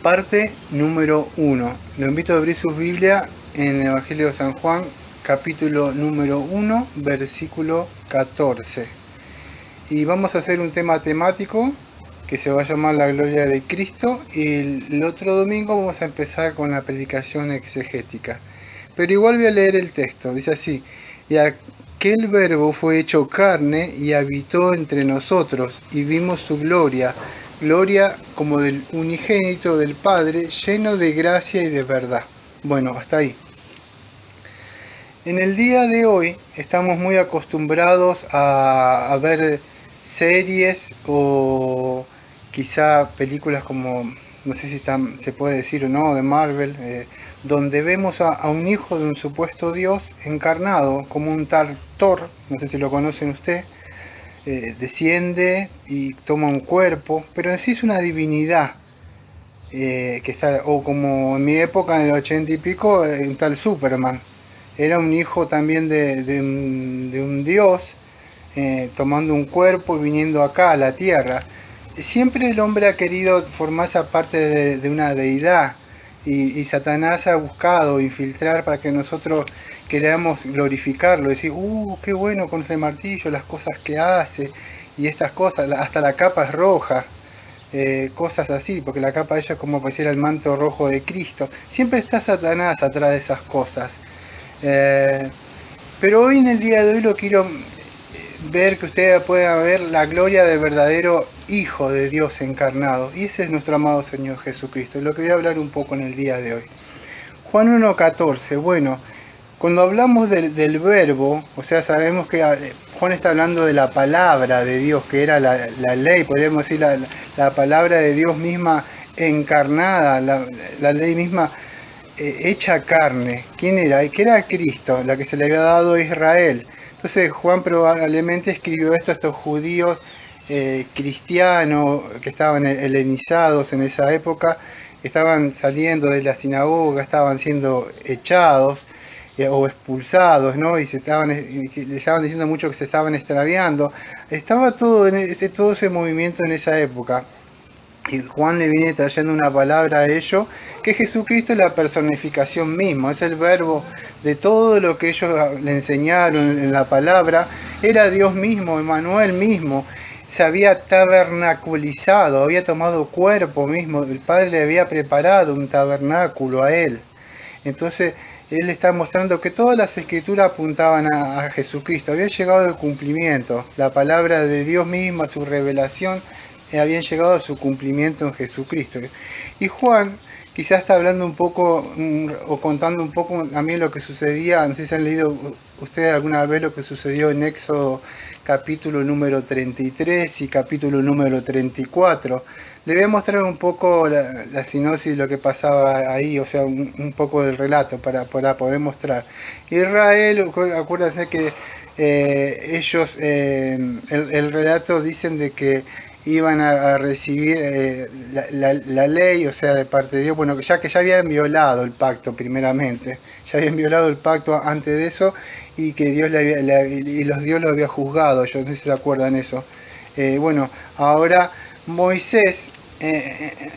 Parte número 1. Lo invito a abrir su Biblia en el Evangelio de San Juan, capítulo número 1, versículo 14. Y vamos a hacer un tema temático que se va a llamar la gloria de Cristo, y el otro domingo vamos a empezar con la predicación exegética. Pero igual voy a leer el texto. Dice así: y aquel verbo fue hecho carne y habitó entre nosotros, y vimos su gloria, gloria como del unigénito del Padre, lleno de gracia y de verdad. Bueno, hasta ahí. En el día de hoy estamos muy acostumbrados a ver series o quizá películas como, no sé si se puede decir o no, de Marvel, donde vemos a un hijo de un supuesto Dios encarnado como un tal Thor, no sé si lo conocen ustedes. Desciende y toma un cuerpo, pero en sí es una divinidad, que está, o como en mi época, en el 80 y pico, un tal Superman. Era un hijo también de un dios, tomando un cuerpo y viniendo acá a la tierra. Siempre el hombre ha querido formarse parte de una deidad, y Satanás ha buscado infiltrar para que nosotros queramos glorificarlo, decir, qué bueno con ese martillo, las cosas que hace, y estas cosas, hasta la capa es roja, cosas así, porque la capa de ella es como pareciera el manto rojo de Cristo. Siempre está Satanás atrás de esas cosas. Pero hoy, en el día de hoy, lo quiero ver, que ustedes puedan ver la gloria del verdadero Hijo de Dios encarnado, y ese es nuestro amado Señor Jesucristo, es lo que voy a hablar un poco en el día de hoy. Juan 1:14. Bueno, cuando hablamos del verbo, o sea, sabemos que Juan está hablando de la palabra de Dios, que era la ley, podríamos decir la palabra de Dios misma encarnada, la ley misma hecha carne. ¿Quién era? Que era Cristo, la que se le había dado a Israel. Entonces Juan probablemente escribió esto a estos judíos cristianos que estaban helenizados en esa época, que estaban saliendo de la sinagoga, estaban siendo echados o expulsados, ¿no? Y le estaban diciendo mucho que se estaban extraviando. Estaba todo ese movimiento en esa época. Y Juan le viene trayendo una palabra a ellos, que Jesucristo es la personificación misma, es el verbo de todo lo que ellos le enseñaron en la palabra. Era Dios mismo, Emmanuel mismo, se había tabernaculizado, había tomado cuerpo mismo, el Padre le había preparado un tabernáculo a él. Entonces él está mostrando que todas las escrituras apuntaban a Jesucristo, había llegado el cumplimiento, la palabra de Dios misma, su revelación, habían llegado a su cumplimiento en Jesucristo. Y Juan quizás está hablando un poco, o contando un poco también lo que sucedía, no sé si han leído ustedes alguna vez lo que sucedió en Éxodo capítulo número 33 y capítulo número 34. Le voy a mostrar un poco la sinopsis de lo que pasaba ahí, o sea, un poco del relato para poder mostrar. Israel, acuérdense que ellos, el relato dicen de que iban a recibir la ley, o sea, de parte de Dios, bueno, que ya habían violado el pacto primeramente, ya habían violado el pacto antes de eso, y que Dios Dios lo había juzgado, yo no sé si se acuerdan eso. Bueno, ahora Moisés,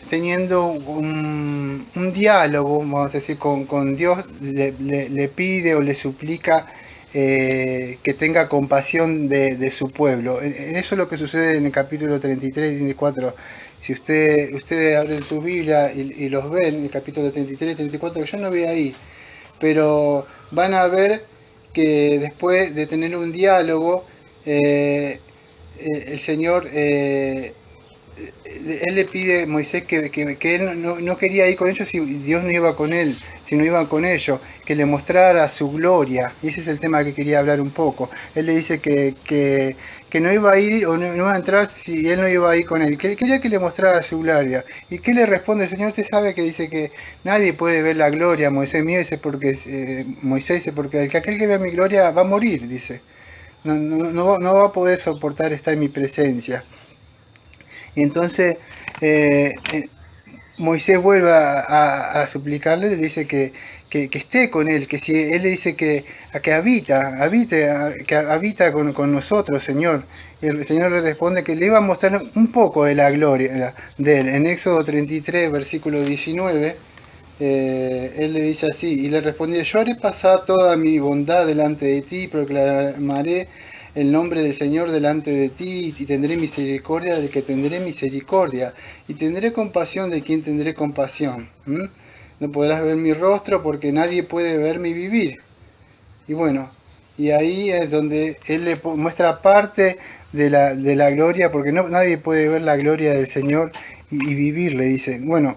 teniendo un diálogo, vamos a decir, con Dios, le pide o le suplica que tenga compasión de su pueblo. Eso es lo que sucede en el capítulo 33 y 34. Si ustedes abren su Biblia y los ven, en el capítulo 33 y 34, que yo no veo ahí, pero van a ver que después de tener un diálogo, el Señor, él le pide a Moisés que él no quería ir con ellos si Dios no iba con él, si no iba con ellos, que le mostrara su gloria. Y ese es el tema que quería hablar un poco. Él le dice que no iba a ir o no iba a entrar si él no iba a ir con él. Quería que le mostrara su gloria. ¿Y qué le responde el Señor? Usted sabe que dice que nadie puede ver la gloria, Moisés mío, dice, porque Moisés dice, porque aquel que vea mi gloria va a morir, dice. No va a poder soportar estar en mi presencia. Y entonces Moisés vuelve a suplicarle, le dice que esté con él, que si él le dice que habita con nosotros, Señor. Y el Señor le responde que le iba a mostrar un poco de la gloria de él. En Éxodo 33, versículo 19, él le dice así, y le respondió: yo haré pasar toda mi bondad delante de ti, proclamaré el nombre del Señor delante de ti, y tendré misericordia del que tendré misericordia, y tendré compasión de quien tendré compasión. No podrás ver mi rostro, porque nadie puede verme y vivir. Y bueno, y ahí es donde él le muestra parte de la gloria, porque nadie puede ver la gloria del Señor y vivir, le dice. Bueno,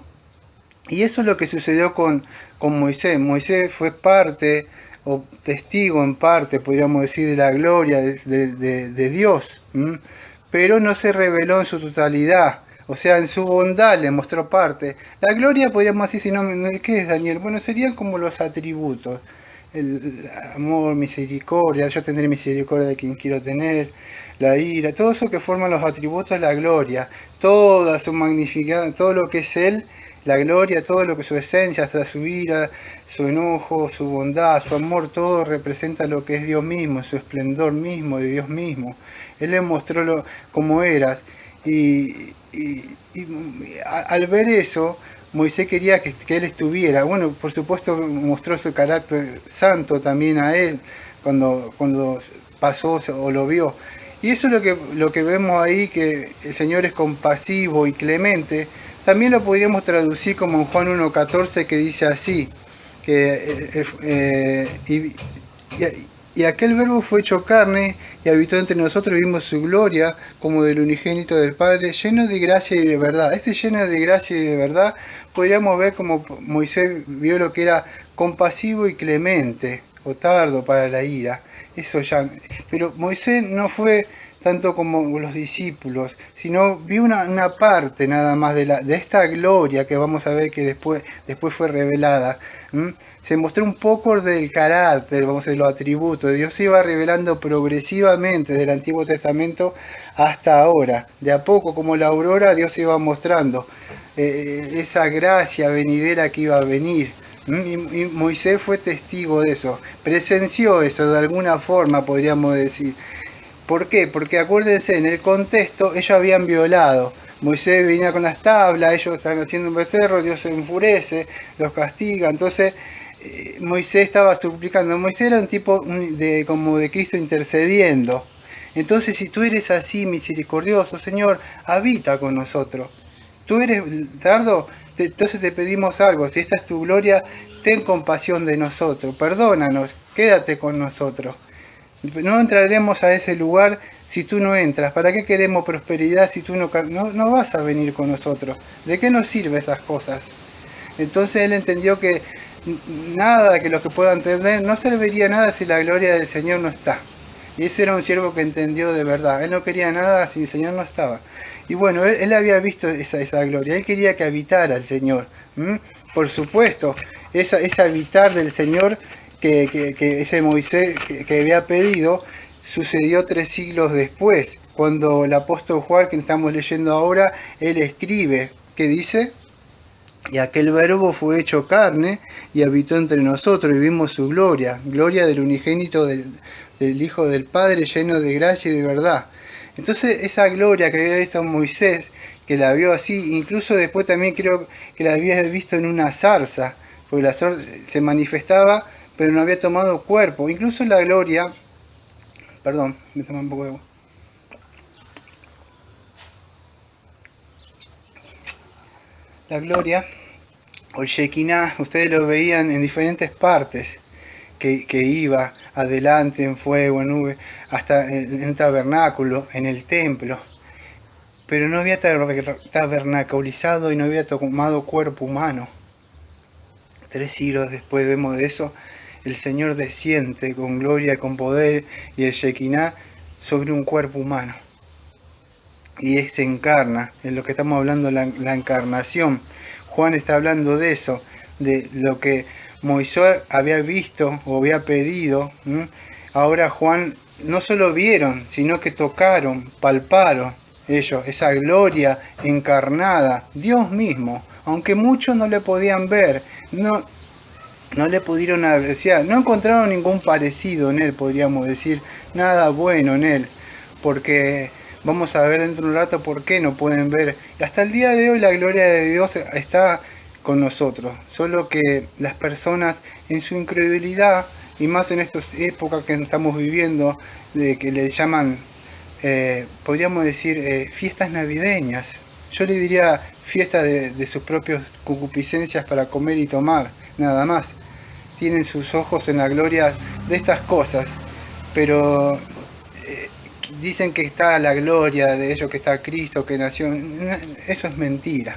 y eso es lo que sucedió con Moisés. Moisés fue parte, o testigo en parte, podríamos decir, de la gloria de Dios, pero no se reveló en su totalidad. O sea, en su bondad le mostró parte. La gloria, podríamos decir, si no, ¿qué es, Daniel? Bueno, serían como los atributos. El amor, misericordia, yo tendré misericordia de quien quiero tener, la ira, todo eso que forman los atributos de la gloria, toda su magnificación, todo lo que es Él, la gloria, todo lo que su esencia, hasta su ira, su enojo, su bondad, su amor, todo representa lo que es Dios mismo, su esplendor mismo, de Dios mismo. Él le mostró cómo eras, y al ver eso, Moisés quería que él estuviera. Bueno, por supuesto mostró su carácter santo también a él cuando pasó o lo vio. Y eso es lo que vemos ahí, que el Señor es compasivo y clemente. También lo podríamos traducir como en Juan 1.14, que dice así, y aquel verbo fue hecho carne y habitó entre nosotros, y vimos su gloria como del unigénito del Padre, lleno de gracia y de verdad. Ese lleno de gracia y de verdad podríamos ver como Moisés vio lo que era compasivo y clemente, o tardo para la ira. Eso ya. Pero Moisés no fue tanto como los discípulos, sino vio una parte nada más de esta gloria que vamos a ver que después fue revelada. Se mostró un poco del carácter, vamos a decir, los atributos. Dios se iba revelando progresivamente del Antiguo Testamento hasta ahora. De a poco, como la aurora, Dios se iba mostrando esa gracia venidera que iba a venir. Y Moisés fue testigo de eso, presenció eso de alguna forma, podríamos decir. ¿Por qué? Porque acuérdense, en el contexto ellos habían violado. Moisés venía con las tablas, ellos están haciendo un becerro, Dios se enfurece, los castiga. Entonces Moisés estaba suplicando. Moisés era un tipo como de Cristo intercediendo. Entonces, si tú eres así misericordioso, Señor, habita con nosotros. Tú eres tardo, entonces te pedimos algo. Si esta es tu gloria, ten compasión de nosotros, perdónanos, quédate con nosotros. No entraremos a ese lugar si tú no entras. ¿Para qué queremos prosperidad si tú no vas a venir con nosotros? ¿De qué nos sirven esas cosas? Entonces él entendió que nada que los que puedan entender no serviría nada si la gloria del Señor no está. Y ese era un siervo que entendió de verdad. Él no quería nada si el Señor no estaba. Y bueno, él había visto esa gloria. Él quería que habitara el Señor. Por supuesto, ese habitar del Señor que ese Moisés que había pedido, sucedió 3 siglos después, cuando el apóstol Juan, que estamos leyendo ahora, él escribe, que dice: y aquel verbo fue hecho carne y habitó entre nosotros, y vimos su gloria, gloria del unigénito del Hijo del Padre, lleno de gracia y de verdad. Entonces esa gloria que había visto Moisés, que la vio así, incluso después también creo que la había visto en una zarza, porque la zarza se manifestaba, pero no había tomado cuerpo. Incluso la gloria, perdón, me tomé un poco de agua. La gloria, o el Shekinah, ustedes lo veían en diferentes partes, que iba adelante en fuego, en nube, hasta en el tabernáculo, en el templo. Pero no había tabernaculizado y no había tomado cuerpo humano. 3 siglos después vemos de eso. El Señor desciende con gloria y con poder, y el Shekinah sobre un cuerpo humano. Y se encarna, en lo que estamos hablando, la encarnación. Juan está hablando de eso, de lo que Moisés había visto o había pedido. Ahora Juan no solo vieron, sino que tocaron, palparon ellos, esa gloria encarnada, Dios mismo. aunque muchos no le podían ver, no le pudieron apreciar, no encontraron ningún parecido en él, podríamos decir, nada bueno en él, porque vamos a ver dentro de un rato por qué no pueden ver. Hasta el día de hoy la gloria de Dios está con nosotros, solo que las personas en su incredulidad, y más en estas épocas que estamos viviendo, de que le llaman, podríamos decir, fiestas navideñas. Yo le diría fiesta de sus propias concupiscencias para comer y tomar, nada más. Tienen sus ojos en la gloria de estas cosas, pero dicen que está la gloria de ellos, que está Cristo, que nació. Eso es mentira.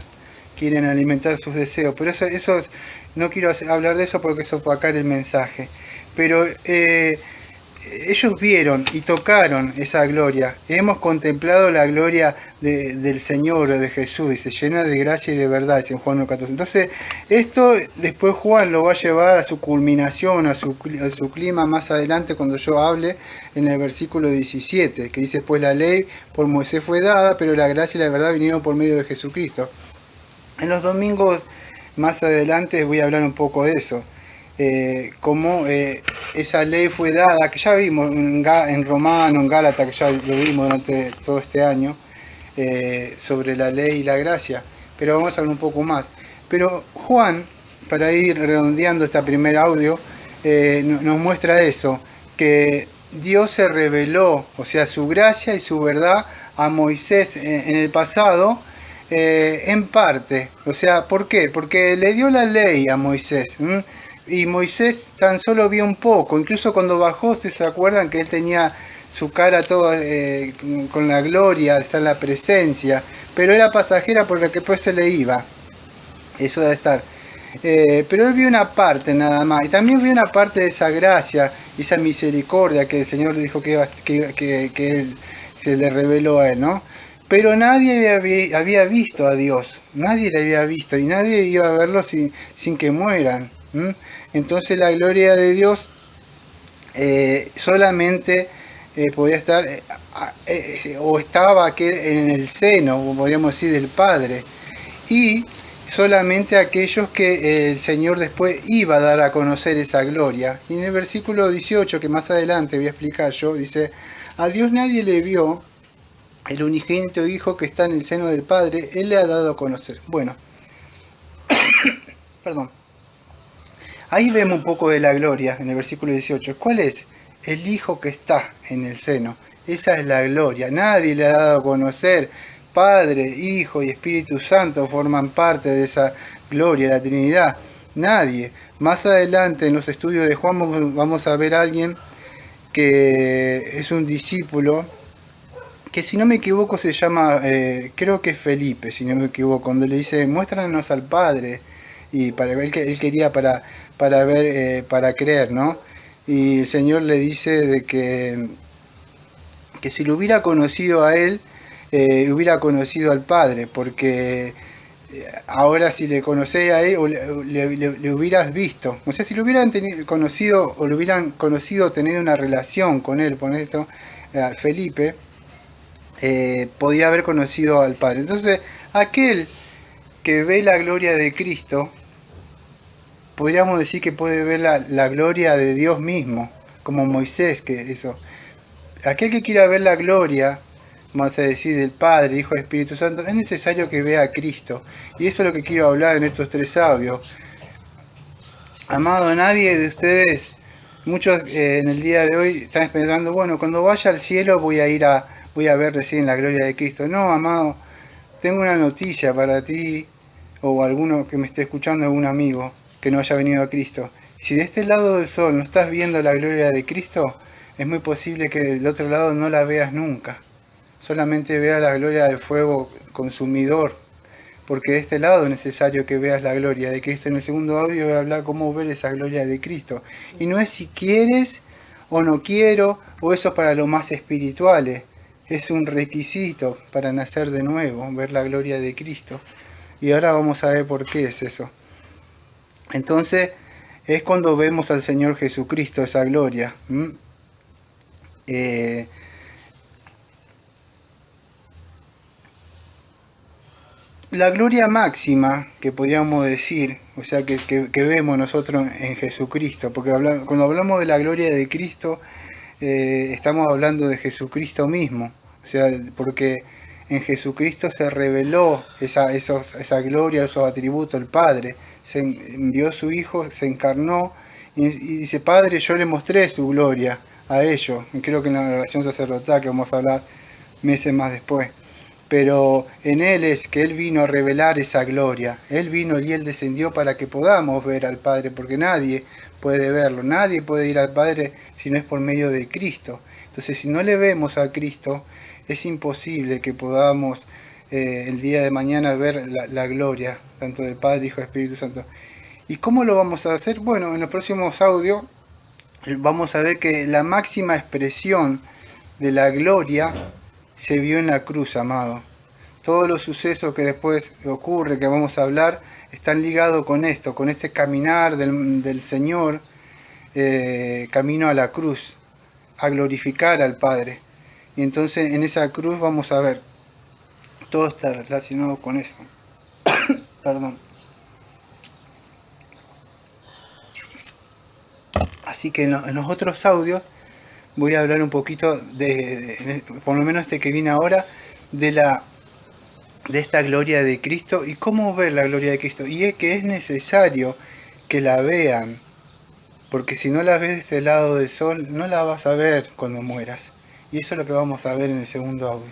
Quieren alimentar sus deseos, pero no quiero hablar de eso porque es opacar el mensaje. Pero ellos vieron y tocaron esa gloria. Hemos contemplado la gloria del Señor, de Jesús, y se llena de gracia y de verdad, dice en Juan 1:14. Entonces, esto después Juan lo va a llevar a su culminación, a su clima más adelante, cuando yo hable en el versículo 17, que dice: pues la ley por Moisés fue dada, pero la gracia y la verdad vinieron por medio de Jesucristo. En los domingos más adelante voy a hablar un poco de eso. Cómo esa ley fue dada, que ya vimos en Romano, en Gálatas, que ya lo vimos durante todo este año, sobre la ley y la gracia, pero vamos a hablar un poco más. Pero Juan, para ir redondeando este primer audio, nos muestra eso, que Dios se reveló, o sea, su gracia y su verdad a Moisés en el pasado, en parte. O sea, ¿por qué? Porque le dio la ley a Moisés. Y Moisés tan solo vio un poco, incluso cuando bajó, ustedes se acuerdan que él tenía su cara toda con la gloria, está en la presencia, pero era pasajera por la que después se le iba, eso debe estar. Pero él vio una parte nada más, y también vio una parte de esa gracia, esa misericordia que el Señor le dijo que él, se le reveló a él, ¿no? Pero nadie había visto a Dios, nadie le había visto, y nadie iba a verlo sin que mueran. Entonces la gloria de Dios solamente podía estar o estaba en el seno, podríamos decir, del Padre, y solamente aquellos que el Señor después iba a dar a conocer esa gloria. Y en el versículo 18, que más adelante voy a explicar yo, dice: a Dios nadie le vio, el unigénito Hijo que está en el seno del Padre, Él le ha dado a conocer. Bueno, perdón. Ahí vemos un poco de la gloria en el versículo 18. ¿Cuál es? El Hijo que está en el seno. Esa es la gloria. Nadie le ha dado a conocer. Padre, Hijo y Espíritu Santo forman parte de esa gloria, la Trinidad. Nadie. Más adelante en los estudios de Juan vamos a ver a alguien que es un discípulo, que si no me equivoco se llama, creo que es Felipe, si no me equivoco, cuando le dice: muéstranos al Padre. Y para ver que él quería para ver, para creer, ¿no? Y el Señor le dice de que si lo hubiera conocido a él, hubiera conocido al Padre, porque ahora si le conocéis a él, o le hubieras visto. O sea, si lo hubieran conocido, o lo hubieran conocido, tenido una relación con él, por esto, Felipe, podía haber conocido al Padre. Entonces, aquel que ve la gloria de Cristo, podríamos decir que puede ver la gloria de Dios mismo, como Moisés, que eso. Aquel que quiera ver la gloria, vamos a decir, del Padre, Hijo y Espíritu Santo, es necesario que vea a Cristo. Y eso es lo que quiero hablar en estos 3 audios. Amado, nadie de ustedes, muchos en el día de hoy están pensando: bueno, cuando vaya al cielo voy a ver recién la gloria de Cristo. No, amado, tengo una noticia para ti, o alguno que me esté escuchando, algún amigo que no haya venido a Cristo. Si de este lado del sol no estás viendo la gloria de Cristo, es muy posible que del otro lado no la veas nunca. Solamente veas la gloria del fuego consumidor, porque de este lado es necesario que veas la gloria de Cristo. En el segundo audio voy a hablar cómo ver esa gloria de Cristo. Y no es si quieres o no quiero, o eso para los más espirituales. Es un requisito para nacer de nuevo, ver la gloria de Cristo. Y ahora vamos a ver por qué es eso. Entonces, es cuando vemos al Señor Jesucristo, esa gloria. La gloria máxima que podríamos decir, o sea, que vemos nosotros en Jesucristo, porque cuando hablamos de la gloria de Cristo, estamos hablando de Jesucristo mismo, o sea, porque en Jesucristo se reveló esa gloria, esos atributos, el Padre, se envió a su Hijo, se encarnó y dice, Padre, yo le mostré su gloria a ellos, creo que en la oración sacerdotal que vamos a hablar meses más después. Pero en Él es que Él vino a revelar esa gloria. Él vino y Él descendió para que podamos ver al Padre, porque nadie puede verlo, nadie puede ir al Padre si no es por medio de Cristo. Entonces, si no le vemos a Cristo, es imposible que podamos el día de mañana ver la gloria, tanto del Padre, Hijo y Espíritu Santo. ¿Y cómo lo vamos a hacer? Bueno, en los próximos audios vamos a ver que la máxima expresión de la gloria se vio en la cruz, amado. Todos los sucesos que después ocurre, que vamos a hablar, están ligados con esto, con este caminar del Señor, camino a la cruz, a glorificar al Padre. Y entonces en esa cruz vamos a ver, todo está relacionado con eso. Perdón. Así que en los otros audios voy a hablar un poquito por lo menos este que viene ahora, de esta gloria de Cristo y cómo ver la gloria de Cristo. Y es que es necesario que la vean, porque si no la ves de este lado del sol, no la vas a ver cuando mueras. Y eso es lo que vamos a ver en el segundo audio.